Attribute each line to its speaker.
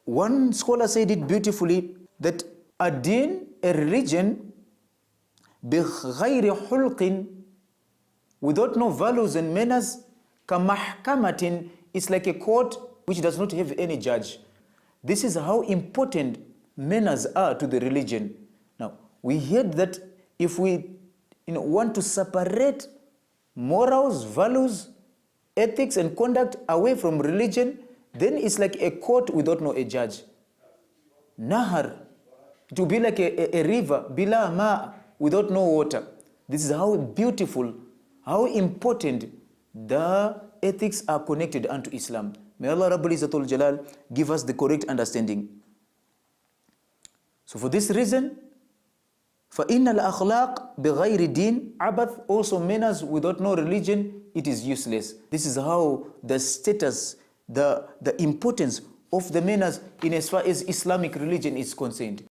Speaker 1: One scholar said it beautifully that a deen, a religion, بغير حلق, without no values and manners, كمحكمة, is like a court which does not have any judge. This is how important manners are to the religion. Now, we heard that if we want to separate morals, values, ethics and conduct away from religion, then it's like a court without no a judge. Nahar, it will be like a river, bila ma, without no water. This is how beautiful, how important the ethics are connected unto Islam. May Allah Rabbul Izzatul Jalal give us the correct understanding. So for this reason, فَإِنَّ الْأَخْلَاقِ بِغَيْرِ دِينٍ عَبَث, also manners without no religion, it is useless. This is how the status, the importance of the manners in as far as Islamic religion is concerned.